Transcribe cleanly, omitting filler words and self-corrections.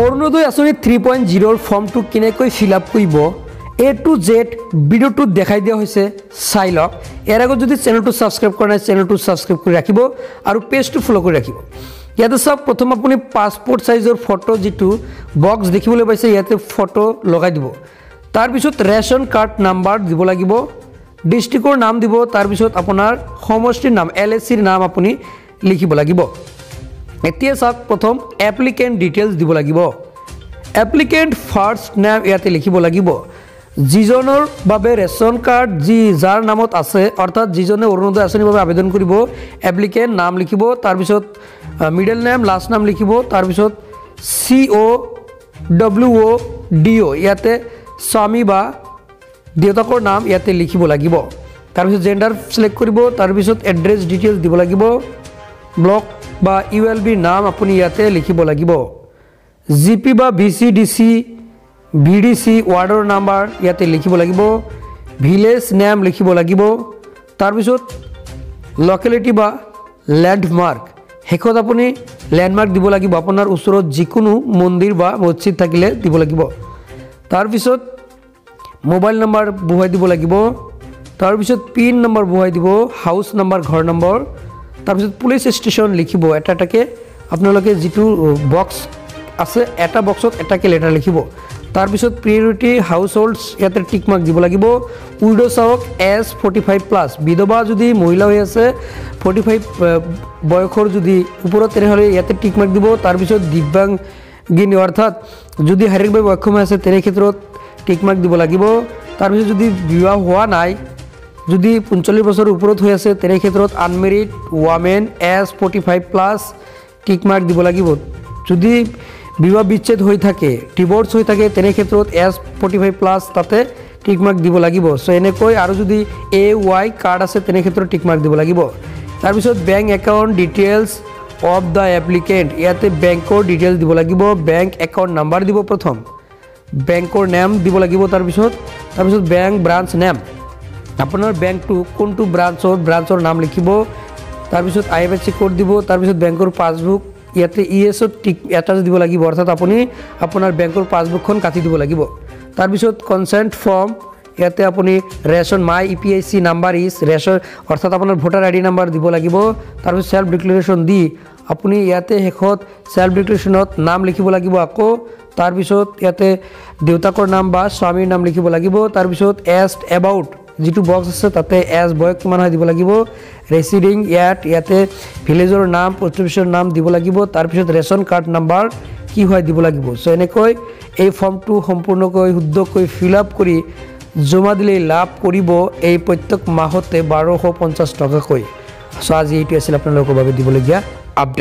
অৰুণোদয় আঁচনি 3.0 ফৰ্মটো কেনেকৈ fill up কৰিব A to Z ভিডিওটো দেখাই দিয়া হৈছে চাই লওক ইয়াৰ আগত যদি চেনেলটো সাবস্ক্ৰাইব কৰা নাই চেনেলটো সাবস্ক্ৰাইব কৰি ৰাখিব আৰু পেজটো ফলো কৰি ৰাখিব ইয়াতে সব প্ৰথম আপুনি পাসপোৰ্ট সাইজৰ ফটো যেটো বক্স দেখিবলৈ পাইছে ইয়াতে ফটো লগাই দিব তাৰ পিছত ৰেশন কাৰ্ড নাম্বাৰ দিব লাগিব ডিস্ট্ৰিক্টৰ নাম দিব তাৰ পিছত আপোনাৰ সমষ্টিৰ নাম LSCৰ নাম আপুনি লিখিব লাগিব এতিয়া সব প্ৰথম এপ্লিকেন্ট ডিটেইলছ দিব লাগিব এপ্লিকেন্ট ফাৰ্স্ট নেম ইয়াতে লিখিব লাগিব যিজনৰ বাবে ৰেশন কাৰ্ড যাৰ নামত আছে অৰ্থাৎ যিজনে অৰুণোদয় আঁচনিৰ বাবে আবেদন কৰিব এপ্লিকেন্ট নাম লিখিব তাৰ পিছত মিডল নেম লাষ্ট নাম লিখিব তাৰ পিছত COWODO ইয়াতে স্বামী বা দেউতাকৰ নাম ইয়াতে লিখিব লাগিব তাৰ পিছত জেন্ডাৰ সিলেক্ট কৰিব তাৰ পিছত এড্ৰেছ ডিটেইলছ দিব লাগিব ব্লক বা ULB নাম আপুনি ইয়াতে লিখিব লাগিব GP বা BCDC BDC ওয়াৰ্ডৰ নাম্বাৰ ইয়াতে লিখিব লাগিব ভিলেজ নেম লিখিব লাগিব তাৰ পিছত লোকেলিটি বা ল্যান্ডমাৰ্ক হেকত আপুনি ল্যান্ডমাৰ্ক দিব লাগিব আপোনাৰ ওচৰত যিকোনো মন্দিৰ বা মছজিদ থাকিলে দিব লাগিব তাৰ পিছত মোবাইল নাম্বাৰ বহুৱাই দিব লাগিব তাৰ পিছত পিন নাম্বাৰ বহুৱাই দিব হাউস নাম্বাৰ ঘৰ নম্বৰ তাৰ পিছত পুলিশ ষ্টেচন লিখিব এটাটাকে আপোনালোকে যেটো বক্স আছে এটা বক্সত এটাকে লেটাৰ লিখিব তাৰ পিছত প্ৰিয়ৰিটি হাউসহোল্ডস ইয়াতে টিক মাৰ্ক দিব লাগিব উইডো চাওক S45+ বিধবা যদি মহিলা হৈ আছে 45 বয়সৰ যদি ওপৰত তেনেহলে ইয়াতে টিক মাৰ্ক দিব তাৰ পিছত দিব্যাংগিনী অৰ্থাৎ যদি শাৰীৰিকভাৱে অক্ষম আছে তেনে ক্ষেত্ৰত টিক মাৰ্ক দিব লাগিব তাৰ পিছত যদি বিবাহ হোৱা নাই যদি 45 বছৰৰ ওপৰত হৈ আছে তেনে ক্ষেত্ৰত আনমেৰিড ওমেন S45+ টিক মাৰ্ক দিব লাগিব যদি বিবাহ বিচ্ছেদ হৈ থাকে ডিভোৰ্স হৈ থাকে তেনে ক্ষেত্ৰত S45+ তাতে টিক মাৰ্ক দিব লাগিব সো এনেকৈ আৰু যদি AY কাৰ্ড আছে তেনে ক্ষেত্ৰত টিক মাৰ্ক দিব লাগিব তাৰ পিছত bank account details of the applicant ইয়াতে বেংকৰ ডিটেইলছ দিব লাগিব বেংক একাউন্ট নাম্বাৰ দিব প্ৰথম বেংকৰ নাম দিব লাগিব তাৰ পিছত বেংক ব্ৰাঞ্চ নাম আপোনাৰ বেংকটো কোনটো ব্ৰাঞ্চৰ নাম লিখিব তাৰ পিছত IFSC কোড দিব তাৰ পিছত বেংকৰ পাসবুক ইয়াতে ESO টিক এটাচ দিব লাগিব অৰ্থাৎ আপুনি আপোনাৰ বেংকৰ পাসবুকখন কাটি দিব লাগিব তাৰ পিছত কনসেন্ট ফৰ্ম ইয়াতে আপুনি ration my EPIC number is ration অৰ্থাৎ আপোনাৰ ভোটাৰ ID নাম্বাৰ দিব লাগিব তাৰ পিছত সেলফ ডিক্লাৰেশন দি আপুনি ইয়াতে হেকত সেলফ ডিক্লাৰেশনত নাম লিখিব লাগিব আকৌ তাৰ পিছত ইয়াতে দেউতাকৰ নাম বা স্বামীৰ নাম লিখিব লাগিব তাৰ পিছত এস্ট এবাউট যেটো বক্স আছে তাতে এজ বয় কিমান হয় দিব লাগিব ৰেসিডিং ইয়াতে ভিলেজৰ নাম পোষ্ট নাম দিব লাগিব তাৰ পিছত ৰেশন কাৰ্ড নাম্বাৰ কি হয় দিব লাগিব সো এনেকৈ এই ফৰ্মটো সম্পূৰ্ণকৈ শুদ্ধকৈ ফিল আপ কৰি জমা দিলে লাভ কৰিব এই প্ৰত্যেক মাহতে 1250 টকাকৈ সো আজি এইটো আছিল আপোনালোকৰ বাবে দিবলগীয়া আপডেট